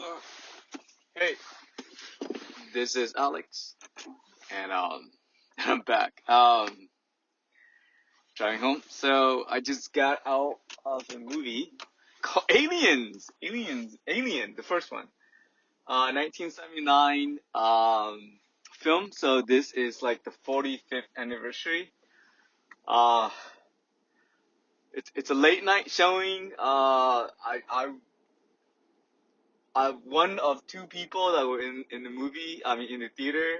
Uh, Hey, this is Alex, and I'm back. Driving home. So I just got out of a movie called Alien, the first one. 1979 film. So this is like the 45th anniversary. Uh, it's a late night showing. I'm one of two people that were in the movie. I mean, in the theater.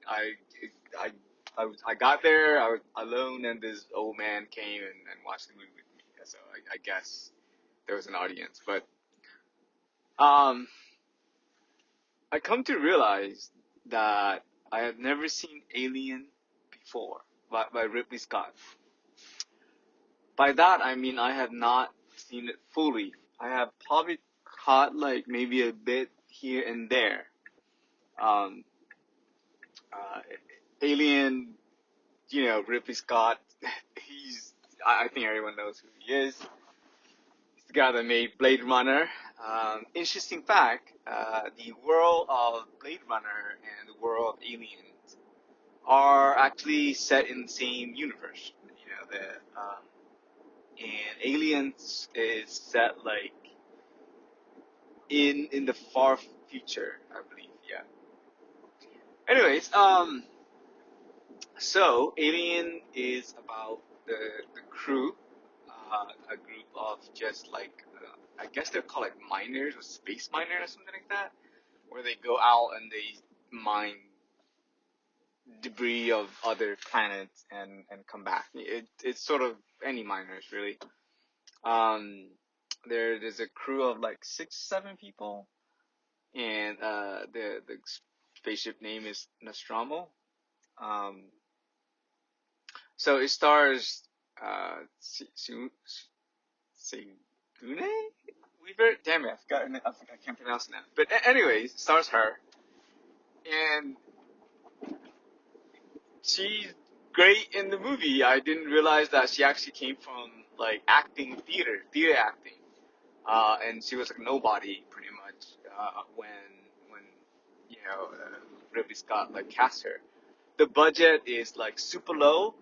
I I I got there. I was alone, and this old man came and watched the movie with me. So I guess there was an audience. But um, I come to realize that I had never seen Alien before by Ridley Scott. By that I mean I have not seen it fully. I have probably caught like maybe a bit here and there. Um, uh, Alien, Ridley Scott. I think everyone knows who he is. He's the guy that made Blade Runner. Interesting fact: the world of Blade Runner and the world of Aliens are actually set in the same universe. And Aliens is set like in the far future, I believe. Yeah. Anyways, so Alien is about the crew, a group of just like I guess they're called like miners or space miners or something like that, where they go out and they mine debris of other planets and come back. It's sort of any miners really. Um, there's a crew of like 6, 7 people, and the spaceship name is Nostromo. Um, So it stars Sigourney Weaver. Damn it, I forgot. I can't pronounce it now. But anyways, it stars her, and she's great in the movie. I didn't realize that she actually came from like acting, theater acting, and she was like nobody pretty much when Ridley Scott like cast her. The budget is like super low,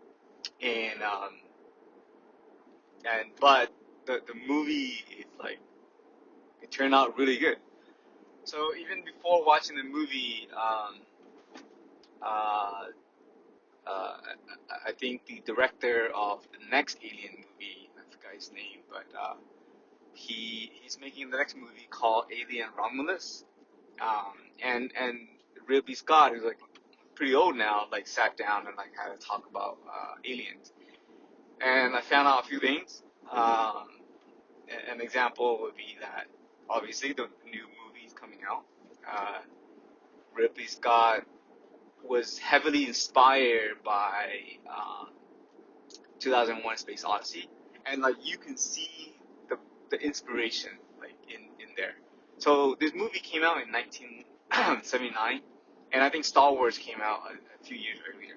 and but the movie is like it turned out really good. So even before watching the movie, uh, uh, I think the director of the next Alien movie, I forgot his name, but he's making the next movie called Alien Romulus, and Ridley Scott, who's like pretty old now, like sat down and like had a talk about aliens, and I found out a few things. An example would be that obviously the new movie is coming out. Uh, Ridley Scott was heavily inspired by 2001: Space Odyssey, and like you can see the inspiration like in there. So this movie came out in 1979, and I think Star Wars came out a few years earlier.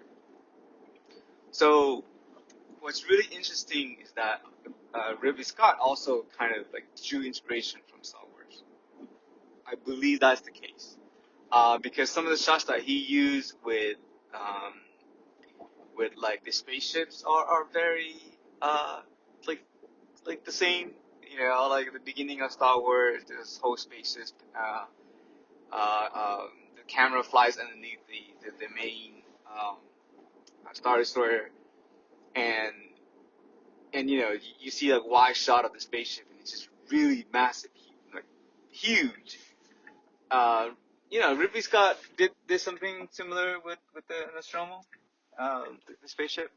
So what's really interesting is that Ridley Scott also kind of like drew inspiration from Star Wars. I believe that's the case because some of the shots that he used um, with like the spaceships are very like the same. Like at the beginning of Star Wars, this whole spaceship. The camera flies underneath the main um, Star Destroyer, and you see a wide shot of the spaceship, and it's just really massive, like huge. Ridley Scott did something similar with the Nostromo, the spaceship.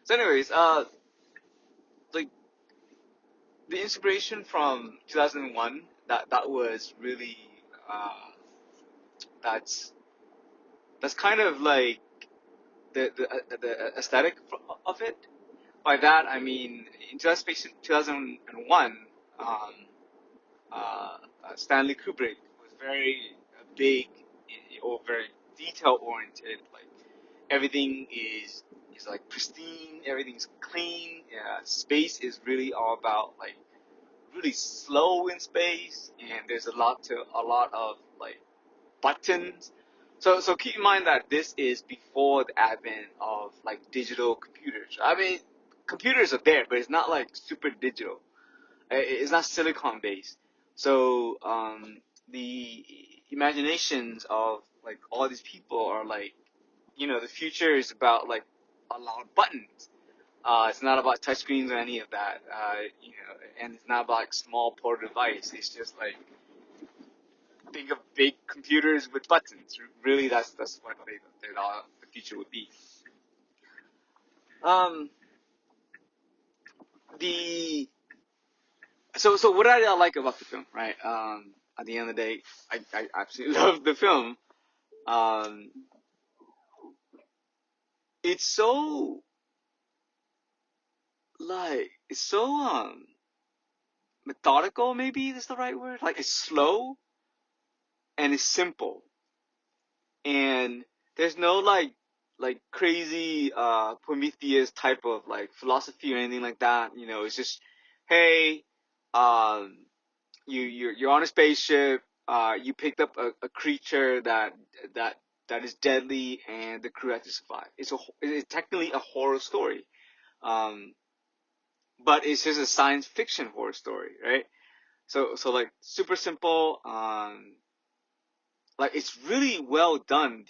So, anyways, like the inspiration from 2001, that was really uh, that's that's kind of like the aesthetic of it. By that I mean in 2001, um, Stanley Kubrick was very big or very detail oriented. Like everything is like pristine, everything's clean. Yeah, space is really all about like really slow in space, and there's a lot of like buttons. So keep in mind that this is before the advent of like digital computers. I mean, computers are there, but it's not like super digital. It's not silicon based. So the imaginations of like all these people are like, the future is about like a lot of buttons. It's not about touchscreens or any of that. And it's not about like small portable device. It's just like think of big computers with buttons. Really, that's what the future would be. Um, the so what I like about the film, right? At the end of the day, I absolutely love the film. Um, it's so it's so methodical. Maybe is the right word. Like it's slow and it's simple, and there's no like crazy Prometheus type of like philosophy or anything like that. It's just, hey, um, you're on a spaceship. You picked up a creature that that is deadly, and the crew has to survive. It's technically a horror story, um, but it's just a science fiction horror story, right? So like super simple. Like it's really well done.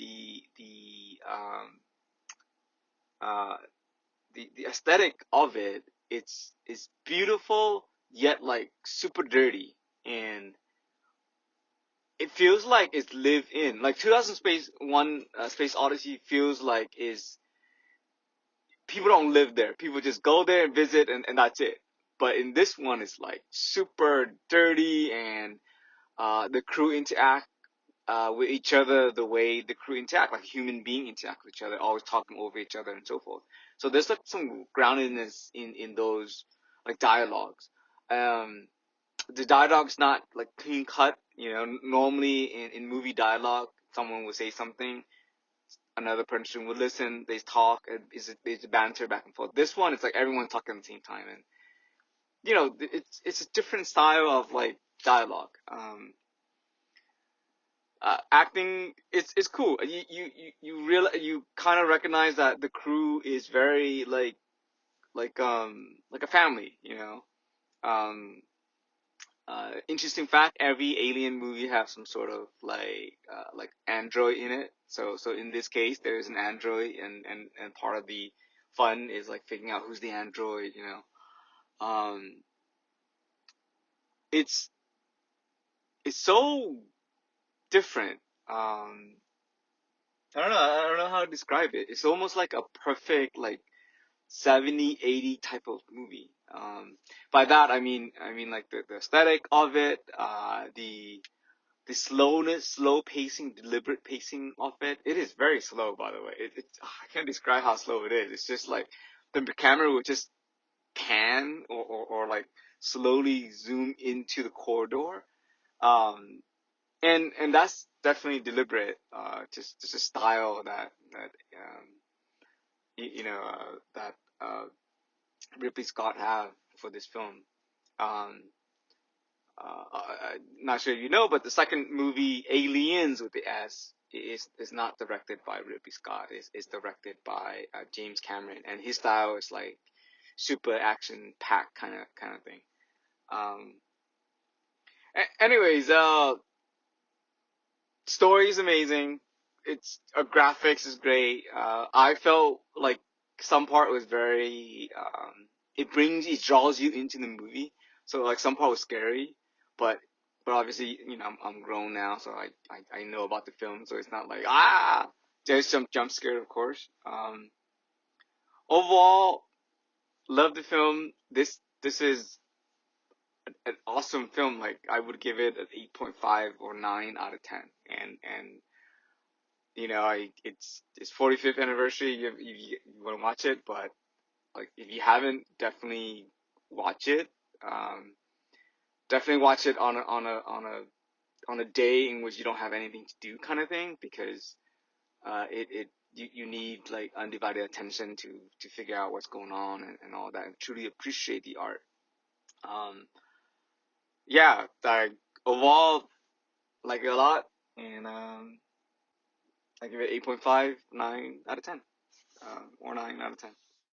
Uh, the aesthetic of it, it's beautiful yet like super dirty, and it feels like it's lived in. Like 2000 Space Odyssey feels like is people don't live there. People just go there and visit, and that's it. But in this one, it's like super dirty, and the crew interact with each other the way the crew interact, like human being interact with each other, always talking over each other and so forth. So there's like some groundedness in those like dialogues. Um, the dialogue's not like clean cut. Normally in movie dialogue, someone will say something, another person would listen, they talk, and it's banter back and forth. This one, it's like everyone talking at the same time, and it's a different style of like dialogue. Acting it's cool. You kind of recognize that the crew is very like a family. Interesting fact: every alien movie has some sort of like android in it. So in this case, there is an android, and part of the fun is like figuring out who's the android. It's it's so different. Um, I don't know how to describe it. It's almost like a perfect like 70, 80 type of movie. By that I mean like the aesthetic of it, the slowness, slow pacing, deliberate pacing of it. It is very slow, by the way. I can't describe how slow it is. It's just like the camera would just pan or like slowly zoom into the corridor. Um, and that's definitely deliberate. Just a style that that Ridley Scott have for this film. Um, Not sure if you know, but the second movie, Aliens with the S, is not directed by Ridley Scott. It's directed by James Cameron, and his style is like super action packed kind of thing. Um, Anyways, story is amazing. It's graphics is great. I felt like some part was very it draws you into the movie. So like some part was scary, but obviously I'm grown now, so I know about the film, so it's not like there's some jump scare, of course. Overall, love the film. This is an awesome film. Like I would give it an 8.5 or 9 out of 10, and it's 45th anniversary. You want to watch it, but like if you haven't, definitely watch it. Um, Definitely watch it on a day in which you don't have anything to do, kind of thing, because you need like undivided attention to figure out what's going on and all that, and truly appreciate the art. Um, yeah, like overall, like it a lot, and I give it 8.5, 9 out of 10, or 9 out of 10.